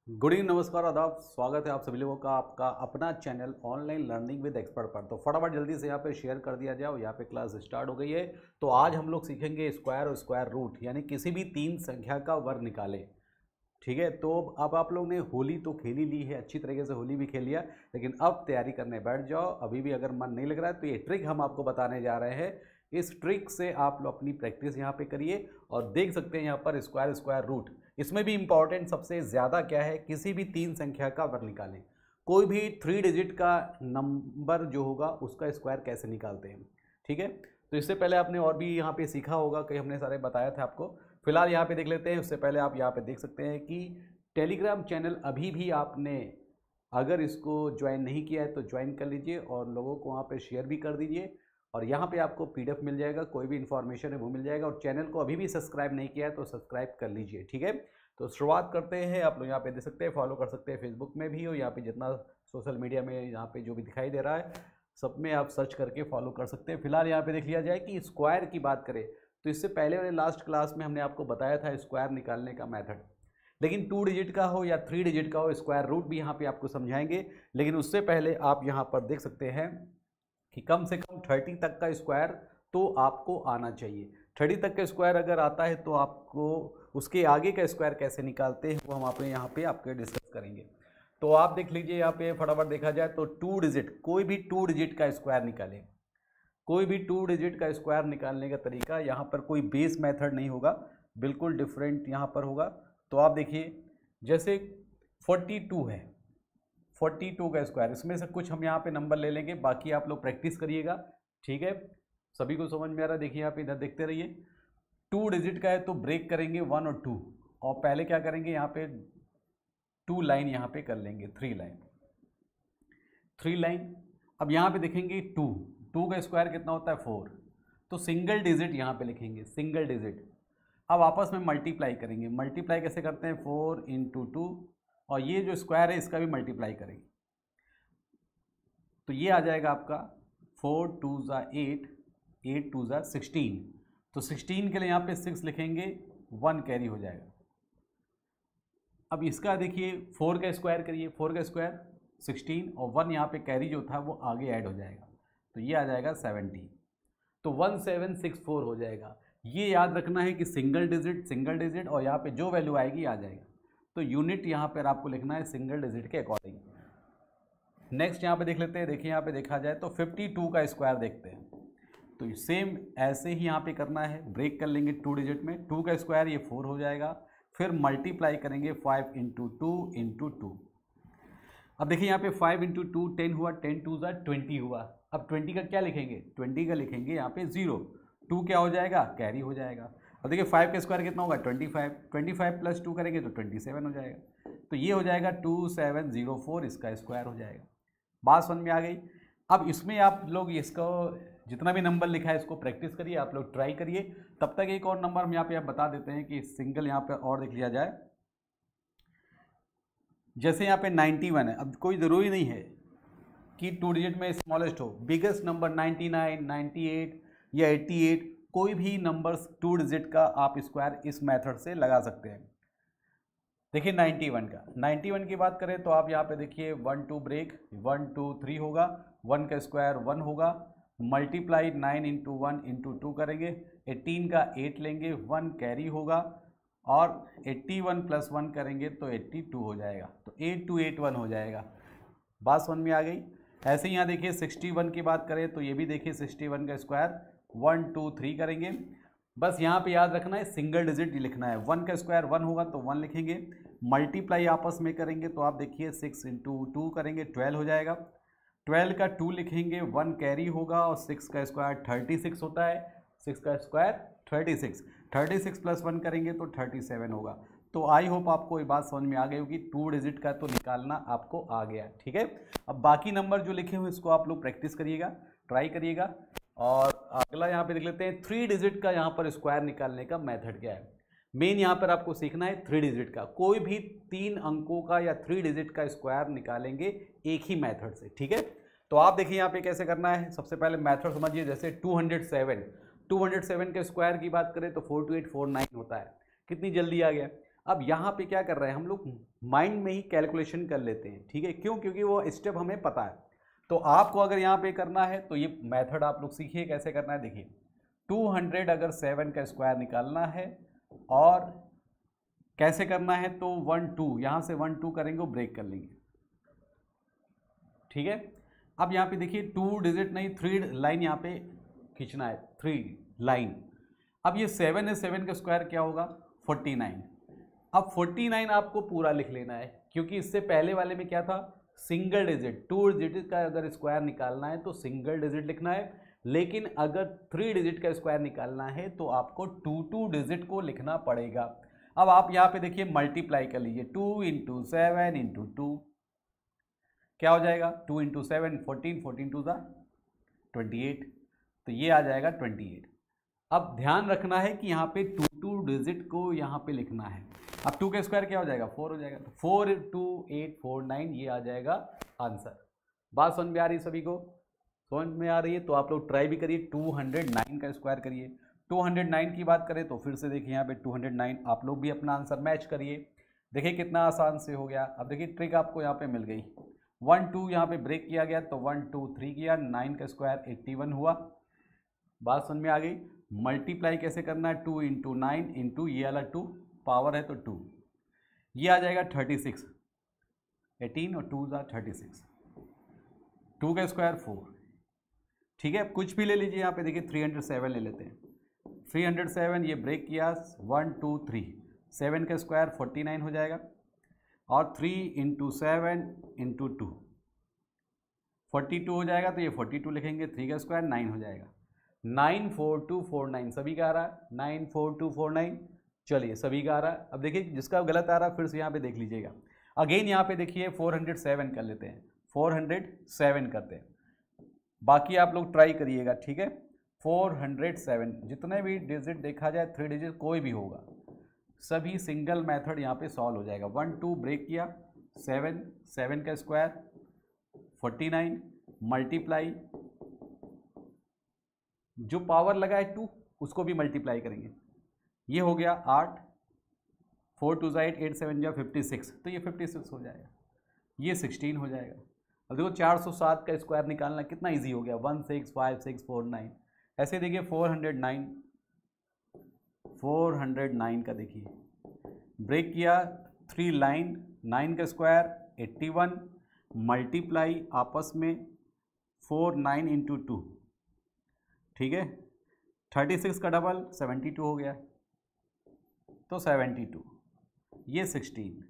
Good evening, नमस्कार, आदाब। स्वागत है आप सभी लोगों का आपका अपना channel online learning with expert पर। तो फटाफट जल्दी से यहाँ पे शेयर कर दिया जाए। यहाँ पे क्लास स्टार्ट हो गई है। तो आज हम लोग सीखेंगे स्क्वायर और स्क्वायर रूट, यानी किसी भी तीन संख्या का वर्ग निकालें। ठीक है, तो अब आप लोग ने होली तो खेल ही ली है, अच्छी तरीके से होली भी खेल लिया, लेकिन अब तैयारी करने बैठ जाओ। अभी भी अगर मन नहीं लग रहा है तो ये ट्रिक हम आपको बताने जा रहे हैं। इस ट्रिक से आप लोग अपनी प्रैक्टिस यहाँ पे करिए और देख सकते हैं यहाँ पर स्क्वायर स्क्वायर रूट। इसमें भी इंपॉर्टेंट सबसे ज़्यादा क्या है, किसी भी तीन संख्या का वर्ग निकालें। कोई भी 3 डिजिट का नंबर जो होगा उसका स्क्वायर कैसे निकालते हैं। ठीक है, तो इससे पहले आपने और भी यहाँ पे सीखा होगा, कई हमने सारे बताया था आपको। फिलहाल यहाँ पे देख लेते हैं। उससे पहले आप यहाँ पे देख सकते हैं कि टेलीग्राम चैनल अभी भी आपने अगर इसको ज्वाइन नहीं किया है तो ज्वाइन कर लीजिए और लोगों को वहाँ पे शेयर भी कर दीजिए। और यहाँ पे आपको पीडीएफ मिल जाएगा, कोई भी इन्फॉर्मेशन है वो मिल जाएगा। और चैनल को अभी भी सब्सक्राइब नहीं किया है तो सब्सक्राइब कर लीजिए। ठीक है, तो शुरुआत करते हैं। आप लोग यहाँ पे देख सकते हैं, फॉलो कर सकते हैं, फेसबुक में भी हो, यहाँ पे जितना सोशल मीडिया में यहाँ पे जो भी दिखाई दे रहा है सब में आप सर्च करके फॉलो कर सकते हैं। फिलहाल यहाँ पे देख लिया जाए कि स्क्वायर की बात करें तो इससे पहले वाले लास्ट क्लास में हमने आपको बताया था स्क्वायर निकालने का मेथड, लेकिन 2 डिजिट का हो या 3 डिजिट का हो स्क्वायर रूट भी यहाँ पे आपको समझाएंगे। लेकिन उससे पहले आप यहाँ पर देख सकते हैं कि कम से कम 30 तक का स्क्वायर तो आपको आना चाहिए। 30 तक का स्क्वायर अगर आता है तो आपको उसके आगे का स्क्वायर कैसे निकालते हैं वो हम आपने यहाँ पे आपके डिस्कस करेंगे। तो आप देख लीजिए यहाँ पे फटाफट देखा जाए तो 2 डिजिट, कोई भी 2 डिजिट का स्क्वायर निकालें। कोई भी 2 डिजिट का स्क्वायर निकालने का तरीका, यहाँ पर कोई बेस मेथड नहीं होगा, बिल्कुल डिफरेंट यहाँ पर होगा। तो आप देखिए जैसे 42 है, 42 का स्क्वायर, इसमें से कुछ हम यहाँ पे नंबर ले लेंगे, बाकी आप लोग प्रैक्टिस करिएगा। ठीक है, सभी को समझ में आ रहा है। देखिए यहाँ पे इधर देखते रहिए। 2 डिजिट का है तो ब्रेक करेंगे 1 और 2, और पहले क्या करेंगे यहाँ पे 2 लाइन यहाँ पे कर लेंगे, 3 लाइन, 3 लाइन। अब यहाँ पे देखेंगे 2, 2 का स्क्वायर कितना होता है 4, तो सिंगल डिजिट यहाँ पे लिखेंगे, सिंगल डिजिट। अब आपस में मल्टीप्लाई करेंगे। मल्टीप्लाई कैसे करते हैं, 4 इंटू 2, और ये जो स्क्वायर है इसका भी मल्टीप्लाई करेंगे तो ये आ जाएगा आपका 4 2 ज़ा 8, 8 2 ज़ा 16। तो 16 के लिए यहाँ पे 6 लिखेंगे, 1 कैरी हो जाएगा। अब इसका देखिए 4 का स्क्वायर करिए, 4 का स्क्वायर 16 और 1 यहाँ पे कैरी जो था वो आगे ऐड हो जाएगा, तो ये आ जाएगा 17, तो 1764 हो जाएगा। ये याद रखना है कि सिंगल डिजिट सिंगल डिजिट, और यहाँ पे जो वैल्यू आएगी आ जाएगा। तो यूनिट यहाँ पर आपको लिखना है सिंगल डिजिट के अकॉर्डिंग। नेक्स्ट यहाँ पे देख लेते हैं। देखिए यहाँ पे देखा जाए तो 52 का स्क्वायर देखते हैं, तो सेम ऐसे ही यहाँ पे करना है, ब्रेक कर लेंगे 2 डिजिट में। 2 का स्क्वायर ये 4 हो जाएगा, फिर मल्टीप्लाई करेंगे 5 इंटू 2 इंटू 2। अब देखिए यहाँ पे 5 इंटू 2 10 हुआ, 10 2 ज़ा 20 हुआ। अब 20 का क्या लिखेंगे, 20 का लिखेंगे यहाँ पे 0, 2 क्या हो जाएगा, कैरी हो जाएगा। अब देखिए 5 का स्क्वायर कितना होगा 25, 25 प्लस 2 करेंगे तो 27 हो जाएगा। तो ये हो जाएगा 2704, इसका स्क्वायर हो जाएगा। बात समझ में आ गई। अब इसमें आप लोग इसको जितना भी नंबर लिखा है इसको प्रैक्टिस करिए, आप लोग ट्राई करिए। तब तक एक और नंबर हम यहाँ पे आप बता देते हैं कि सिंगल यहाँ पे और देख लिया जाए। जैसे यहाँ पे 91 है, अब कोई ज़रूरी नहीं है कि 2 डिजिट में स्मॉलेस्ट हो। बिगेस्ट नंबर 99, 98 या 88, कोई भी नंबर 2 डिजिट का आप स्क्वायर इस मेथड से लगा सकते हैं। देखिए 91 का, 91 की बात करें तो आप यहाँ पे देखिए 1 2 ब्रेक, 1 2 3 होगा, 1 का स्क्वायर 1 होगा, मल्टीप्लाई 9 इंटू 1 इंटू 2 करेंगे, 18 का 8 लेंगे, 1 कैरी होगा, और 81 प्लस 1 करेंगे तो 82 हो जाएगा, तो 8281 हो जाएगा। बात समझ में आ गई। ऐसे ही यहाँ देखिए 61 की बात करें तो ये भी देखिए 61 का स्क्वायर 1 2 3 करेंगे। बस यहाँ पे याद रखना है सिंगल डिजिट लिखना है। 1 का स्क्वायर 1 होगा तो 1 लिखेंगे, मल्टीप्लाई आपस में करेंगे तो आप देखिए 6 इंटू 2 करेंगे 12 हो जाएगा। 12 का 2 लिखेंगे, 1 कैरी होगा, और 6 का स्क्वायर 36 होता है, 6 का स्क्वायर 36, 36 प्लस 1 करेंगे तो 37 होगा। तो आई होप आपको ये बात समझ में आ गई होगी। 2 डिजिट का तो निकालना आपको आ गया। ठीक है, अब बाकी नंबर जो लिखे हुए इसको आप लोग प्रैक्टिस करिएगा, ट्राई करिएगा। और अगला यहाँ पे देख लेते हैं 3 डिजिट का यहाँ पर स्क्वायर निकालने का मेथड क्या है। मेन यहाँ पर आपको सीखना है 3 डिजिट का, कोई भी 3 अंकों का या 3 डिजिट का स्क्वायर निकालेंगे एक ही मेथड से। ठीक है, तो आप देखिए यहाँ पे कैसे करना है। सबसे पहले मेथड समझिए। जैसे 207 के स्क्वायर की बात करें तो 42849 होता है। कितनी जल्दी आ गया। अब यहाँ पे क्या कर रहे हैं हम लोग, माइंड में ही कैलकुलेशन कर लेते हैं, ठीक है, क्यों, क्योंकि वो स्टेप हमें पता है। तो आपको अगर यहाँ पे करना है तो ये मेथड आप लोग सीखिए कैसे करना है। देखिए 200 अगर 7 का स्क्वायर निकालना है और कैसे करना है, तो 1 2 यहाँ से 1 2 करेंगे वो ब्रेक कर लेंगे, ठीक है। अब यहाँ पे देखिए 2 डिजिट नहीं 3 लाइन यहाँ पे खींचना है, 3 लाइन। अब ये 7 है, 7 का स्क्वायर क्या होगा 49। अब 49 आपको पूरा लिख लेना है, क्योंकि इससे पहले वाले में क्या था, सिंगल डिजिट, 2 डिजिट का अगर स्क्वायर निकालना है तो सिंगल डिजिट लिखना है, लेकिन अगर 3 डिजिट का स्क्वायर निकालना है तो आपको 2 डिजिट को लिखना पड़ेगा। अब आप यहाँ पे देखिए मल्टीप्लाई कर लीजिए, 2 इंटू 7 इंटू 2 क्या हो जाएगा, 2 इंटू 7 14, 14 टू ज़ा 28, तो ये आ जाएगा 28। अब ध्यान रखना है कि यहाँ पे 2 डिजिट को यहाँ पे लिखना है। अब 2 का स्क्वायर क्या हो जाएगा 4 हो जाएगा, तो 4 2 8 4 9 ये आ जाएगा आंसर। बात समझ में आ रही है सभी को, समझ में आ रही है तो आप लोग ट्राई भी करिए, 209 का स्क्वायर करिए। 209 की बात करें तो फिर से देखिए यहाँ पे 209, आप लोग भी अपना आंसर मैच करिए, देखिए कितना आसान से हो गया। अब देखिए ट्रिक आपको यहाँ पे मिल गई, 1 2 यहाँ पे ब्रेक किया गया तो 1 2 3 किया, 9 का स्क्वायर 81 हुआ। बात समझ में आ गई। मल्टीप्लाई कैसे करना है, 2 इंटू 9 इंटू ये वाला 2 पावर है तो 2, ये आ जाएगा 36, 18 और 2 ज़ा 36, 2 का स्क्वायर 4, ठीक है। अब कुछ भी ले लीजिए, यहाँ पे देखिए 307 ले लेते हैं, 307 ये ब्रेक किया 1 2 3, 7 का स्क्वायर 49 हो जाएगा, और 3 इंटू 7 इंटू 2 42 हो जाएगा, तो ये 42 लिखेंगे, 3 का स्क्वायर 9 हो जाएगा, 94249 सभी का आ रहा है, 94249, चलिए सभी का आ रहा है। अब देखिए जिसका गलत आ रहा है फिर से यहाँ पे देख लीजिएगा, अगेन यहाँ पे देखिए 407 कर लेते हैं, 407 करते हैं, बाकी आप लोग ट्राई करिएगा, ठीक है। 407 जितने भी डिजिट देखा जाए 3 डिजिट कोई भी होगा, सभी सिंगल मेथड यहाँ पे सॉल्व हो जाएगा। 1 2 ब्रेक किया, 7 7 का स्क्वायर 49 मल्टीप्लाई, जो पावर लगा है 2 उसको भी मल्टीप्लाई करेंगे, ये हो गया 8, 4 2 8 8 7 जा 56, तो ये 56 हो जाएगा, ये 16 हो जाएगा। अब देखो 407 का स्क्वायर निकालना कितना इजी हो गया, 165649। ऐसे देखिए 409 का देखिए ब्रेक किया, 3 लाइन, 9 का स्क्वायर 81 मल्टीप्लाई आपस में 4 9 इंटू 2, ठीक है, 36 का डबल 72 हो गया, तो 72, ये 16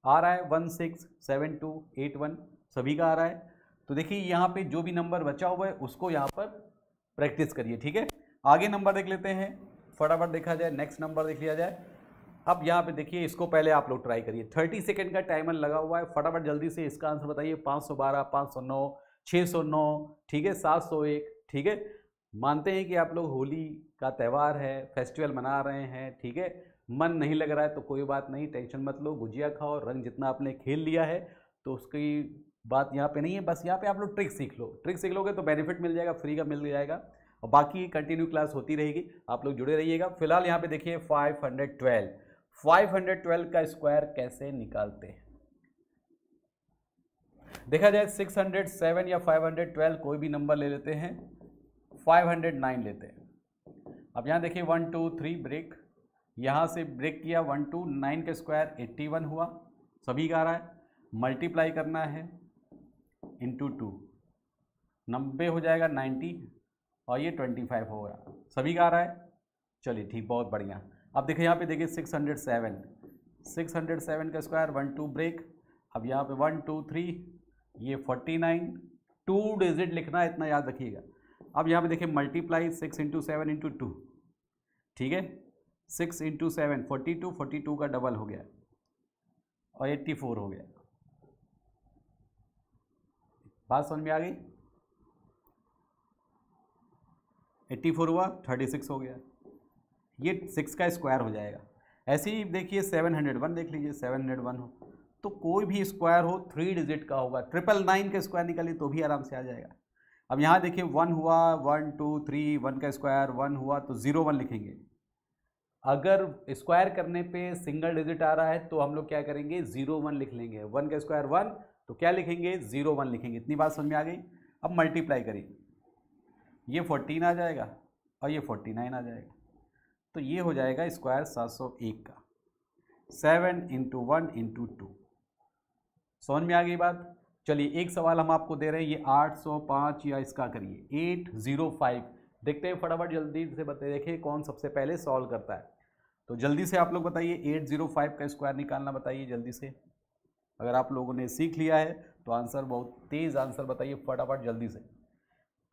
आ रहा है, 167281 सभी का आ रहा है। तो देखिए यहाँ पे जो भी नंबर बचा हुआ है उसको यहाँ पर प्रैक्टिस करिए, ठीक है। आगे नंबर देख लेते हैं, फटाफट देखा जाए, नेक्स्ट नंबर देख लिया जाए। अब यहाँ पे देखिए इसको पहले आप लोग ट्राई करिए, 30 सेकेंड का टाइमर लगा हुआ है, फटाफट जल्दी से इसका आंसर बताइए। 512, 509, 609, ठीक है, 701, ठीक है। मानते हैं कि आप लोग होली का त्यौहार है, फेस्टिवल मना रहे हैं, ठीक है, मन नहीं लग रहा है तो कोई बात नहीं, टेंशन मत लो, गुजिया खाओ, रंग जितना आपने खेल लिया है तो उसकी बात यहाँ पे नहीं है, बस यहाँ पे आप लोग ट्रिक सीख लो, ट्रिक सीख लोगे तो बेनिफिट मिल जाएगा, फ्री का मिल जाएगा, और बाकी कंटिन्यू क्लास होती रहेगी, आप लोग जुड़े रहिएगा। फिलहाल यहाँ पे देखिए 512 का स्क्वायर कैसे निकालते हैं, देखा जाए 607 या 512 कोई भी नंबर ले लेते हैं, 509 लेते हैं। अब यहाँ देखिए 1 2 3 ब्रेक, यहाँ से ब्रेक किया 1 2 9 का स्क्वायर 81 हुआ, सभी का आ रहा है, मल्टीप्लाई करना है इंटू 2, 90 हो जाएगा 90, और ये 25 होगा, सभी का आ रहा है, चलिए ठीक, बहुत बढ़िया। अब देखिए यहाँ पे देखिए 607 का स्क्वायर 1 2 ब्रेक, अब यहाँ पे 1 2 3, ये 49, 2 डिजिट लिखना है, इतना याद रखिएगा। अब यहाँ पे देखिए मल्टीप्लाई 6 इंटू 7 इंटू 2, ठीक है, 6 इंटू 7 42, 42 का डबल हो गया और 84 हो गया। बात समझ में आ गई, 84 हुआ, 36 हो गया, ये 6 का स्क्वायर हो जाएगा। ऐसे ही देखिए 701 देख लीजिए, 701 हो तो कोई भी स्क्वायर हो 3 डिजिट का होगा, 999 का स्क्वायर निकालिए तो भी आराम से आ जाएगा। अब यहाँ देखिए 1 हुआ, 1 2 3, 1 का स्क्वायर 1 हुआ तो 01 लिखेंगे, अगर स्क्वायर करने पे सिंगल डिजिट आ रहा है तो हम लोग क्या करेंगे 0 1 लिख लेंगे, 1 का स्क्वायर 1, तो क्या लिखेंगे 0 1 लिखेंगे। इतनी बात समझ में आ गई। अब मल्टीप्लाई करिए, ये 14 आ जाएगा और ये 49 आ जाएगा, तो ये हो जाएगा स्क्वायर 701 का, 7 × 1 × 2। समझ में आ गई बात। चलिए एक सवाल हम आपको दे रहे हैं, ये 805 या इसका करिए 805। देखते हैं फटाफट जल्दी से बताइए, देखिए कौन सबसे पहले सॉल्व करता है। तो जल्दी से आप लोग बताइए 805 का स्क्वायर निकालना बताइए जल्दी से। अगर आप लोगों ने सीख लिया है तो आंसर बहुत तेज़ आंसर बताइए फटाफट जल्दी से।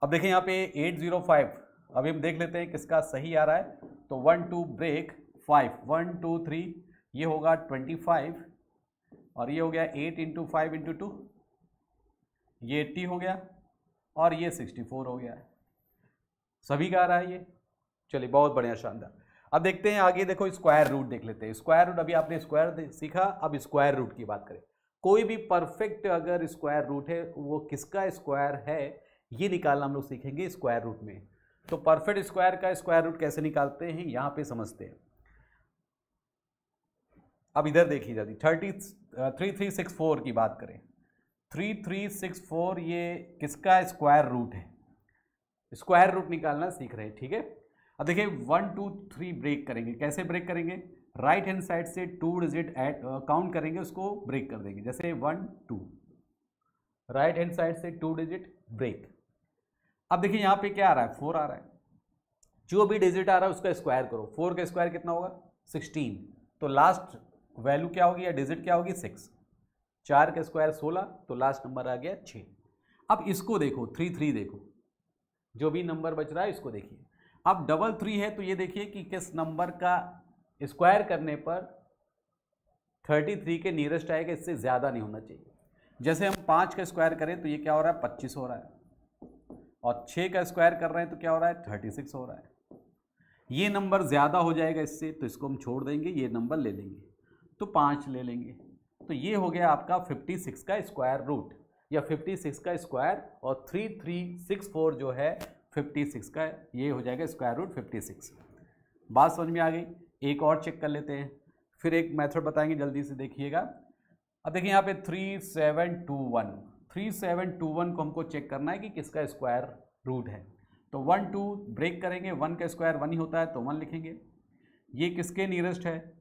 अब देखें यहाँ पे 805, अभी हम देख लेते हैं किसका सही आ रहा है। तो 1 2 ब्रेक 5, 1 2 3, ये होगा 25 और ये हो गया 8 × 5 × 2, ये 80 हो गया और ये 64 हो गया है। सभी का आ रहा है ये। चलिए बहुत बढ़िया, शानदार। अब देखते हैं आगे, देखो स्क्वायर रूट देख लेते हैं। स्क्वायर रूट, अभी आपने स्क्वायर सीखा, अब स्क्वायर रूट की बात करें। कोई भी परफेक्ट अगर स्क्वायर रूट है वो किसका स्क्वायर है ये निकालना हम लोग सीखेंगे स्क्वायर रूट में। तो परफेक्ट स्क्वायर का स्क्वायर रूट कैसे निकालते हैं यहाँ पे समझते हैं। अब इधर देखिए जल्दी, 3364 की बात करें, 3364 ये किसका स्क्वायर रूट है, स्क्वायर रूट निकालना सीख रहे हैं, ठीक है। अब देखिए 1 2 3 ब्रेक करेंगे। कैसे ब्रेक करेंगे, राइट हैंड साइड से 2 डिजिट काउंट करेंगे, उसको ब्रेक कर देंगे। जैसे 1 2, राइट हैंड साइड से 2 डिजिट ब्रेक। अब देखिए यहाँ पे क्या आ रहा है, 4 आ रहा है। जो भी डिजिट आ रहा है उसका स्क्वायर करो। 4 का स्क्वायर कितना होगा 16, तो लास्ट वैल्यू क्या होगी या डिजिट क्या होगी 6। 4 का स्क्वायर 16, तो लास्ट नंबर आ गया 6। अब इसको देखो 3 3 देखो, जो भी नंबर बच रहा है इसको देखिए। अब 3 है तो ये देखिए कि किस नंबर का स्क्वायर करने पर 33 के नियरेस्ट आएगा, इससे ज़्यादा नहीं होना चाहिए। जैसे हम 5 का स्क्वायर करें तो ये क्या हो रहा है 25 हो रहा है, और 6 का स्क्वायर कर रहे हैं तो क्या हो रहा है 36 हो रहा है। ये नंबर ज़्यादा हो जाएगा इससे, तो इसको हम छोड़ देंगे, ये नंबर ले लेंगे, तो 5 ले लेंगे। तो ये हो गया आपका 56 का स्क्वायर रूट या 56 का स्क्वायर, और 3364 जो है 56 का, ये हो जाएगा स्क्वायर रूट 56। बात समझ में आ गई। एक और चेक कर लेते हैं, फिर एक मेथड बताएंगे जल्दी से देखिएगा। अब देखिए यहाँ पे 3721 को हमको चेक करना है कि किसका स्क्वायर रूट है। तो 1 2 ब्रेक करेंगे, 1 का स्क्वायर 1 ही होता है तो 1 लिखेंगे। ये किसके नियरेस्ट है,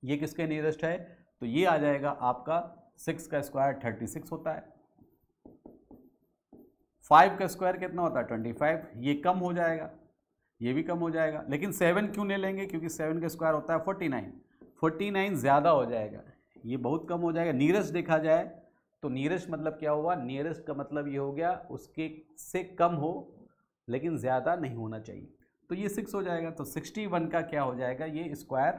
ये किसके नियरेस्ट है, तो ये आ जाएगा आपका 6 का स्क्वायर 36 होता है। 5 का स्क्वायर कितना होता है 25, ये कम हो जाएगा, ये भी कम हो जाएगा। लेकिन 7 क्यों नहीं लेंगे, क्योंकि 7 का स्क्वायर होता है 49, 49 ज़्यादा हो जाएगा, ये बहुत कम हो जाएगा। नियरेस्ट देखा जाए तो नियरेस्ट मतलब क्या हुआ, नियरेस्ट का मतलब ये हो गया उसके से कम हो लेकिन ज़्यादा नहीं होना चाहिए, तो ये 6 हो जाएगा। तो 61 का क्या हो जाएगा, ये स्क्वायर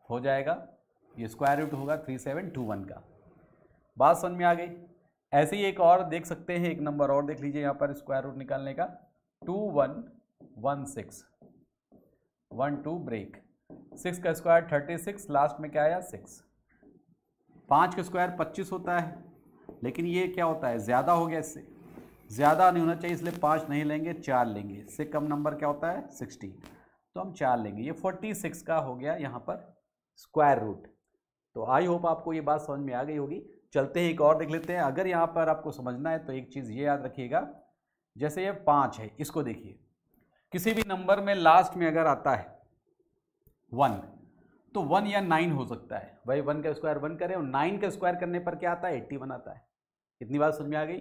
हो जाएगा, ये स्क्वायर रूट होगा 3721 का। बात समझ में आ गई। ऐसे ही एक और देख सकते हैं, एक नंबर और देख लीजिए यहाँ पर स्क्वायर रूट निकालने का, 2116, 1 2 ब्रेक, 6 का स्क्वायर 36, लास्ट में क्या आया 6। 5 का स्क्वायर 25 होता है, लेकिन ये क्या होता है ज़्यादा हो गया, इससे ज़्यादा नहीं होना चाहिए, इसलिए 5 नहीं लेंगे 4 लेंगे। इससे कम नंबर क्या होता है 16, तो हम 4 लेंगे। ये 46 का हो गया यहाँ पर स्क्वायर रूट। तो आई होप आपको ये बात समझ में आ गई होगी। चलते हैं एक और देख लेते हैं। अगर यहाँ पर आपको समझना है तो एक चीज़ ये याद रखिएगा, जैसे ये 5 है, इसको देखिए, किसी भी नंबर में लास्ट में अगर आता है 1, तो 1 या 9 हो सकता है। भाई 1 का स्क्वायर 1 करें और 9 का स्क्वायर करने पर क्या आता है 81 आता है। इतनी बात समझ में आ गई।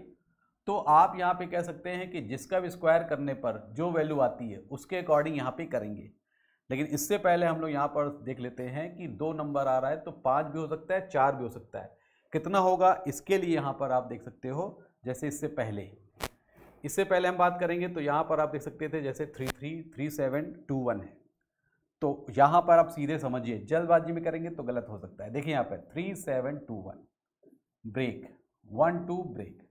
तो आप यहाँ पे कह सकते हैं कि जिसका भी स्क्वायर करने पर जो वैल्यू आती है उसके अकॉर्डिंग यहाँ पे करेंगे। लेकिन इससे पहले हम लोग यहाँ पर देख लेते हैं कि 2 नंबर आ रहा है, तो 5 भी हो सकता है 4 भी हो सकता है। कितना होगा इसके लिए यहाँ पर आप देख सकते हो, जैसे इससे पहले हम बात करेंगे तो यहाँ पर आप देख सकते थे जैसे 3721 है। तो यहाँ पर आप सीधे समझिए, जल्दबाजी में करेंगे तो गलत हो सकता है। देखिए यहाँ पर 3721 ब्रेक, 1 2 ब्रेक।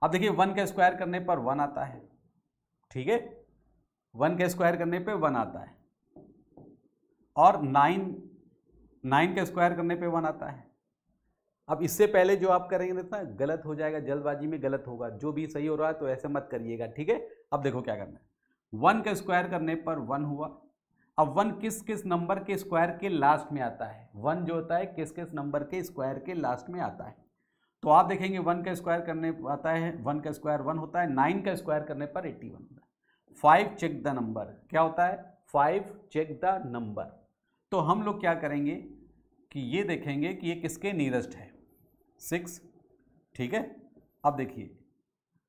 अब देखिए 1 का स्क्वायर करने पर 1 आता है, ठीक है, 1 का स्क्वायर करने पे 1 आता है, और 9 का स्क्वायर करने पे 1 आता है। अब इससे पहले जो आप करेंगे ना गलत हो जाएगा, जल्दबाजी में गलत होगा। जो भी सही हो रहा है तो ऐसे मत करिएगा, ठीक है। अब देखो क्या करना है, 1 का स्क्वायर करने पर 1 हुआ। अब 1 किस किस नंबर के स्क्वायर के लास्ट में आता है, 1 जो होता है किस किस नंबर के स्क्वायर के लास्ट में आता है। तो आप देखेंगे 1 का स्क्वायर करने आता है, 1 का स्क्वायर 1 होता है, 9 का स्क्वायर करने पर 81 होता है। 5 चेक द नंबर, क्या होता है 5 चेक द नंबर। तो हम लोग क्या करेंगे कि ये देखेंगे कि ये किसके नियरेस्ट है, 6, ठीक है। अब देखिए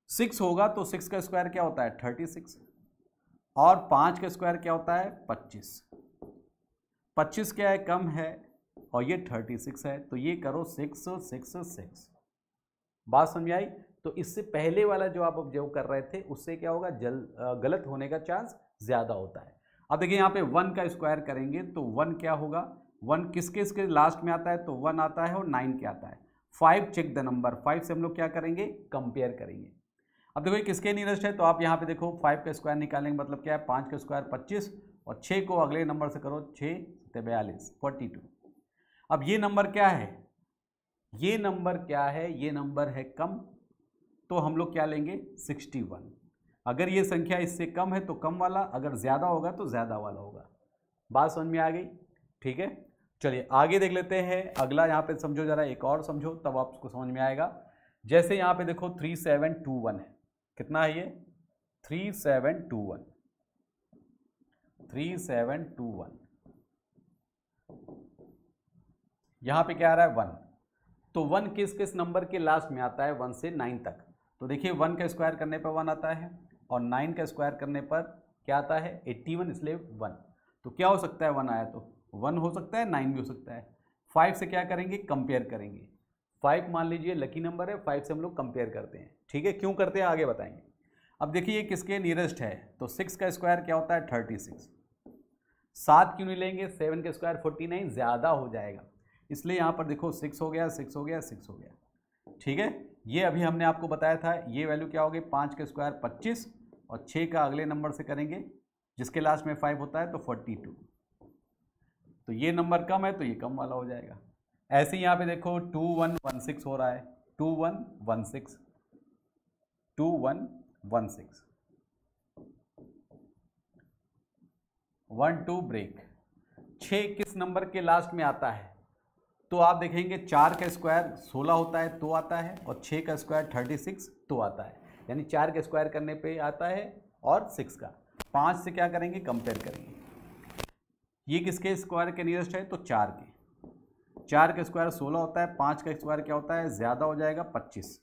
6 होगा तो 6 का स्क्वायर क्या होता है 36, और 5 का स्क्वायर क्या होता है 25। 25 क्या है कम है, और ये 36 है, तो ये करो 6 6 6। बात समझ आई। तो इससे पहले वाला जो आप ऑब्जर्व कर रहे थे उससे क्या होगा, गलत होने का चांस ज़्यादा होता है। अब देखिए यहाँ पे 1 का स्क्वायर करेंगे तो 1 क्या होगा, 1 किसके लास्ट में आता है, तो 1 आता है और 9 क्या आता है। 5 चेक द नंबर, 5 से हम लोग क्या करेंगे कंपेयर करेंगे। अब देखो ये किसके नियरेस्ट है, तो आप यहाँ पे देखो 5 का स्क्वायर निकालेंगे मतलब क्या है 5 का स्क्वायर 25, और 6 को अगले नंबर से करो 6 42 42। अब ये नंबर क्या है, ये नंबर क्या है, ये नंबर है कम, तो हम लोग क्या लेंगे 61। अगर ये संख्या इससे कम है तो कम वाला, अगर ज़्यादा होगा तो ज़्यादा वाला होगा। बात समझ में आ गई, ठीक है। चलिए आगे देख लेते हैं अगला। यहाँ पे समझो जरा, एक और समझो तब आपको समझ में आएगा। जैसे यहाँ पे देखो 3721 है, कितना है ये 3721, 3721। यहाँ पे क्या आ रहा है 1, तो 1 किस किस नंबर के लास्ट में आता है 1 से 9 तक। तो देखिए 1 का स्क्वायर करने पर 1 आता है, और 9 का स्क्वायर करने पर क्या आता है 81, इसलिए 1। तो क्या हो सकता है 1 आया तो 1 हो सकता है, 9 भी हो सकता है। 5 से क्या करेंगे कंपेयर करेंगे, 5 मान लीजिए लकी नंबर है, 5 से हम लोग कंपेयर करते हैं, ठीक है। क्यों करते हैं आगे बताएंगे। अब देखिए ये किसके नियरेस्ट है, तो 6 का स्क्वायर क्या होता है 36। 7 क्यों नहीं लेंगे, 7 का स्क्वायर 49 ज़्यादा हो जाएगा, इसलिए यहाँ पर देखो 6 हो गया 6 हो गया 6 हो गया, ठीक है। ये अभी हमने आपको बताया था, ये वैल्यू क्या होगी 5 का स्क्वायर 25, और 6 का अगले नंबर से करेंगे जिसके लास्ट में 5 होता है तो 42। तो ये नंबर कम है तो ये कम वाला हो जाएगा। ऐसे ही यहाँ पे देखो 2116 हो रहा है, 2116 2116, 1 2 ब्रेक। 6 किस नंबर के लास्ट में आता है, तो आप देखेंगे 4 का स्क्वायर 16 होता है तो आता है, और 6 का स्क्वायर 36 तो आता है, यानी 4 का स्क्वायर करने पे आता है, और 6 का। 5 से क्या करेंगे कंपेयर करेंगे, ये किसके स्क्वायर के नियरेस्ट है तो 4 के। 4 का स्क्वायर 16 होता है, 5 का स्क्वायर क्या होता है ज़्यादा हो जाएगा 25,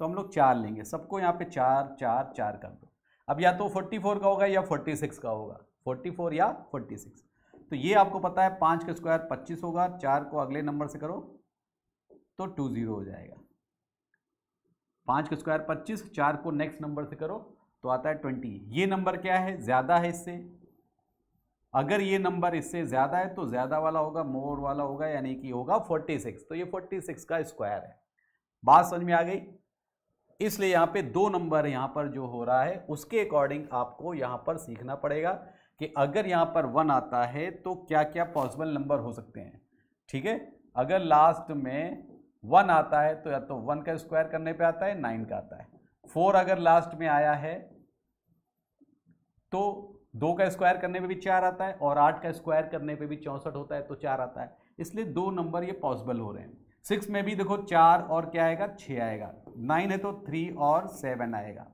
तो हम लोग 4 लेंगे, सबको यहाँ पे 4 4 4 कर दो। अब या तो 44 का होगा या 46 का होगा, 44 या 46। तो ये आपको पता है 5 का स्क्वायर 25 होगा, 4 को अगले नंबर से करो तो 20 हो जाएगा। 5 का स्क्वायर 25, 4 को नेक्स्ट नंबर से करो तो आता है 20। ये नंबर क्या है ज़्यादा है इससे, अगर ये नंबर इससे ज़्यादा है तो ज़्यादा वाला होगा, मोर वाला होगा, यानी कि होगा 46, तो ये 46 का स्क्वायर है। बात समझ में आ गई। इसलिए यहाँ पे 2 नंबर यहाँ पर जो हो रहा है उसके अकॉर्डिंग आपको यहाँ पर सीखना पड़ेगा कि अगर यहाँ पर 1 आता है तो क्या क्या पॉसिबल नंबर हो सकते हैं, ठीक है। अगर लास्ट में 1 आता है तो या तो 1 का स्क्वायर करने पे आता है, 9 का आता है। 4 अगर लास्ट में आया है तो 2 का स्क्वायर करने पे भी 4 आता है, और 8 का स्क्वायर करने पे भी 64 होता है तो 4 आता है। इसलिए 2 नंबर ये पॉसिबल हो रहे हैं। 6 में भी देखो 4 और क्या आएगा 6 आएगा, 9 है तो 3 और 7 आएगा।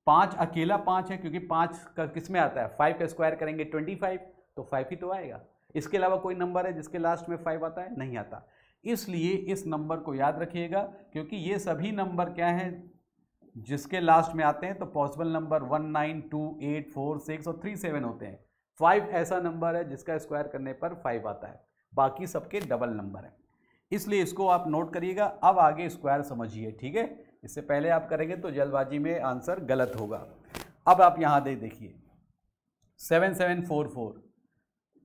5 अकेला 5 है क्योंकि 5 का किस में आता है, 5 का स्क्वायर करेंगे 25, तो 5 ही तो आएगा। इसके अलावा कोई नंबर है जिसके लास्ट में 5 आता है, नहीं आता। इसलिए इस नंबर को याद रखिएगा, क्योंकि ये सभी नंबर क्या हैं जिसके लास्ट में आते हैं तो पॉसिबल नंबर 1 9 2 8 4 6 और 3 7 होते हैं। 5 ऐसा नंबर है जिसका स्क्वायर करने पर 5 आता है, बाकी सबके डबल नंबर है। इसलिए इसको आप नोट करिएगा। अब आगे स्क्वायर समझिए, ठीक है। इससे पहले आप करेंगे तो जल्दबाजी में आंसर गलत होगा। अब आप यहाँ देखिए 7744,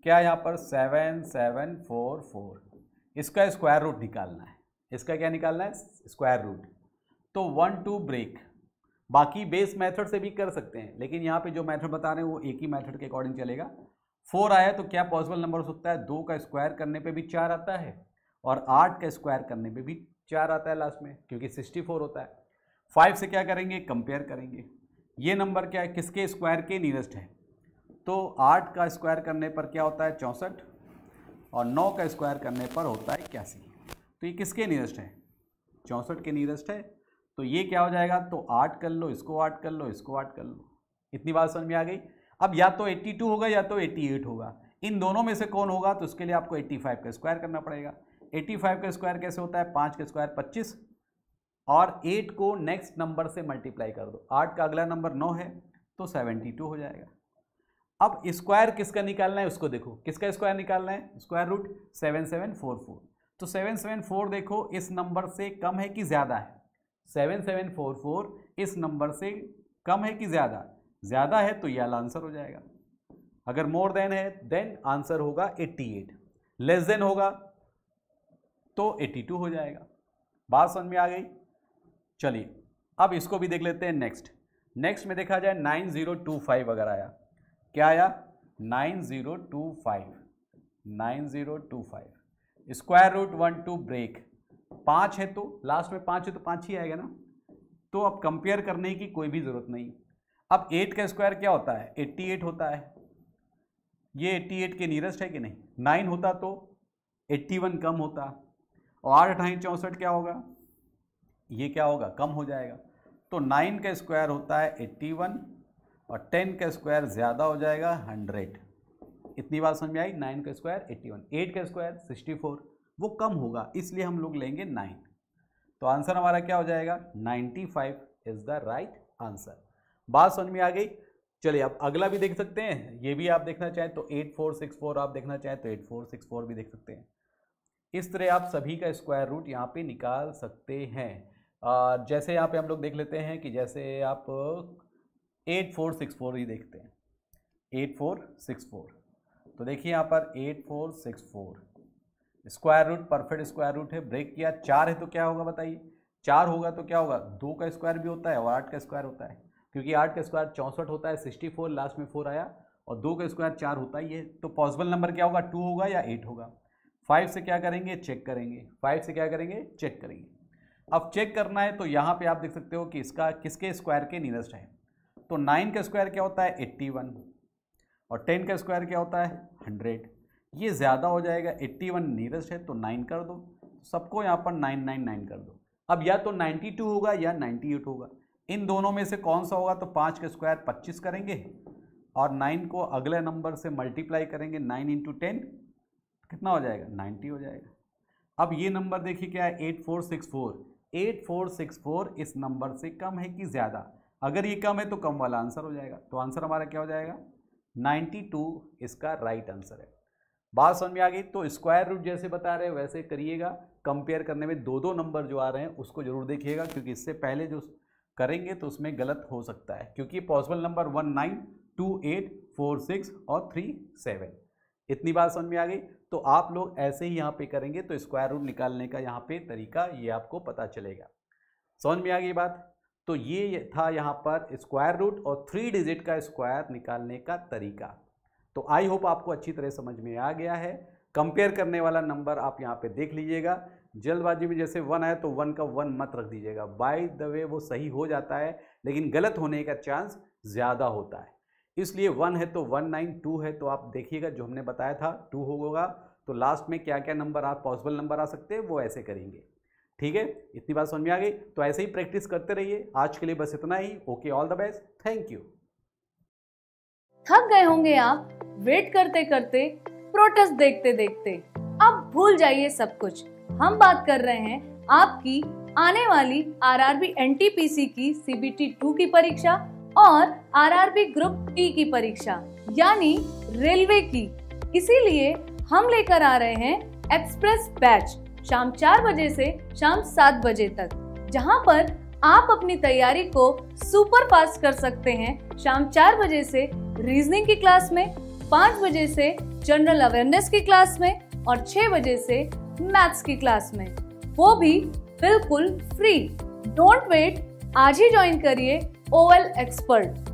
क्या यहाँ पर 7744, इसका स्क्वायर रूट निकालना है। इसका क्या निकालना है स्क्वायर रूट। तो 1 2 ब्रेक, बाकी बेस मेथड से भी कर सकते हैं, लेकिन यहाँ पे जो मेथड बता रहे हैं वो एक ही मेथड के अकॉर्डिंग चलेगा। 4 आया तो क्या पॉसिबल नंबर हो सकता है, 2 का स्क्वायर करने पे भी 4 आता है, और 8 का स्क्वायर करने पे भी 4 आता है लास्ट में, क्योंकि 64 होता है। 5 से क्या करेंगे कंपेयर करेंगे, ये नंबर क्या है, किसके स्क्वायर के नियरेस्ट है। तो 8 का स्क्वायर करने पर क्या होता है 64 और 9 का स्क्वायर करने पर होता है 81। तो ये किसके नियरेस्ट है, 64 के नियरेस्ट है। तो ये क्या हो जाएगा, तो 8 कर लो, इसको 8 कर लो, इसको 8 कर लो। इतनी बात समझ में आ गई। अब या तो 82 होगा या तो 88 होगा, इन दोनों में से कौन होगा, तो उसके लिए आपको 85 का स्क्वायर करना पड़ेगा। 85 का स्क्वायर कैसे होता है, 5 का स्क्वायर 25 और 8 को नेक्स्ट नंबर से मल्टीप्लाई कर दो। 8 का अगला नंबर 9 है तो 72 हो जाएगा। अब स्क्वायर किसका निकालना है उसको देखो, किसका स्क्वायर निकालना है, स्क्वायर रूट 7744। तो 774 देखो इस नंबर से कम है कि ज़्यादा है, 7744 इस नंबर से कम है कि ज़्यादा, ज़्यादा है तो यह वाला आंसर हो जाएगा। अगर मोर देन है देन आंसर होगा 88, लेस देन होगा तो 82 हो जाएगा। बात समझ में आ गई। चलिए अब इसको भी देख लेते हैं। नेक्स्ट में देखा जाए 9025 अगर आया, क्या आया 9025 स्क्वायर रूट 1 टू ब्रेक 5 है तो लास्ट में 5 है तो 5 ही आएगा ना। तो अब कंपेयर करने की कोई भी जरूरत नहीं। अब 8 का स्क्वायर क्या होता है 88 होता है, ये 88 के नियरेस्ट है कि नहीं। 9 होता तो 81 कम होता और 8 8 64 क्या होगा, ये क्या होगा कम हो जाएगा। तो 9 का स्क्वायर होता है 81 और 10 का स्क्वायर ज़्यादा हो जाएगा 100। इतनी बात समझ में आई। 9 का स्क्वायर 81, 8 का स्क्वायर 64, वो कम होगा इसलिए हम लोग लेंगे 9। तो आंसर हमारा क्या हो जाएगा 95 इज़ द राइट आंसर। बात समझ में आ गई। चलिए अब अगला भी देख सकते हैं, ये भी आप देखना चाहें तो 8464 आप देखना चाहें तो 8464 भी देख सकते हैं। इस तरह आप सभी का स्क्वायर रूट यहाँ पे निकाल सकते हैं। जैसे यहाँ पे हम लोग देख लेते हैं कि जैसे आप 8464 ही देखते हैं, 8464। तो देखिए यहाँ पर 8464 square root perfect square root है, ब्रेक किया 4 है तो क्या होगा बताइए, 4 होगा तो क्या होगा 2 का स्क्वायर भी होता है और 8 का स्क्वायर होता है, क्योंकि 8 का स्क्वायर 64 होता है, 64 लास्ट में 4 आया और 2 का स्क्वायर 4 होता ही है। तो पॉसिबल नंबर क्या होगा 2 होगा या 8 होगा। 5 से क्या करेंगे चेक करेंगे, 5 से क्या करेंगे चेक करेंगे। अब चेक करना है तो यहाँ पे आप देख सकते हो कि इसका किसके स्क्वायर के नियरेस्ट है। तो 9 का स्क्वायर क्या होता है 81 और 10 का स्क्वायर क्या होता है 100। ये ज़्यादा हो जाएगा, 81 नियरेस्ट है तो 9 कर दो, सबको यहाँ पर 999 कर दो। अब या तो 92 होगा या 98 होगा, इन दोनों में से कौन सा होगा। तो 5 का स्क्वायर 25 करेंगे और 9 को अगले नंबर से मल्टीप्लाई करेंगे, 9 इंटू 10 कितना हो जाएगा 90 हो जाएगा। अब ये नंबर देखिए क्या है 8464, 8464 इस नंबर से कम है कि ज़्यादा, अगर ये कम है तो कम वाला आंसर हो जाएगा। तो आंसर हमारा क्या हो जाएगा 92 इसका राइट आंसर है। बात समझ में आ गई। तो स्क्वायर रूट जैसे बता रहे हैं वैसे करिएगा, कंपेयर करने में दो नंबर जो आ रहे हैं उसको जरूर देखिएगा, क्योंकि इससे पहले जो करेंगे तो उसमें गलत हो सकता है, क्योंकि पॉसिबल नंबर 19, 2, 8, 4, 6 और 3, 7। इतनी बात समझ में आ गई। तो आप लोग ऐसे ही यहाँ पे करेंगे तो स्क्वायर रूट निकालने का यहाँ पे तरीका ये आपको पता चलेगा। समझ में आ गई बात। तो ये था यहाँ पर स्क्वायर रूट और 3 डिजिट का स्क्वायर निकालने का तरीका। तो आई होप आपको अच्छी तरह समझ में आ गया है। कंपेयर करने वाला नंबर आप यहाँ पे देख लीजिएगा, जल्दबाजी में जैसे 1 आए तो 1 का 1 मत रख दीजिएगा। बाय द वे वो सही हो जाता है लेकिन गलत होने का चांस ज़्यादा होता है, इसलिए 1 है तो 19, 2 है तो आप देखिएगा जो हमने बताया था 2 होगा। तो लास्ट में क्या क्या नंबर आप पॉसिबल नंबर आ सकते हैं वो ऐसे करेंगे। ठीक है, इतनी बात समझ में आ गई। तो ऐसे ही प्रैक्टिस करते रहिए। आज के लिए बस इतना ही। Okay, all the best, thank you. थक गए होंगे आप वेट करते करते, प्रोटेस्ट देखते देखते। अब भूल जाइए सब कुछ, हम बात कर रहे हैं आपकी आने वाली आरआरबी एनटीपीसी की सीबीटी 2 की परीक्षा और आरआरबी ग्रुप टी की परीक्षा यानी रेलवे की। इसीलिए हम लेकर आ रहे हैं एक्सप्रेस बैच शाम 4 बजे से शाम 7 बजे तक, जहां पर आप अपनी तैयारी को सुपर फास्ट कर सकते हैं। शाम 4 बजे से रीजनिंग की क्लास में, 5 बजे से जनरल अवेयरनेस की क्लास में और 6 बजे से मैथ्स की क्लास में, वो भी बिल्कुल फ्री। डोंट वेट, आज ही ज्वाइन करिए OL एक्सपर्ट।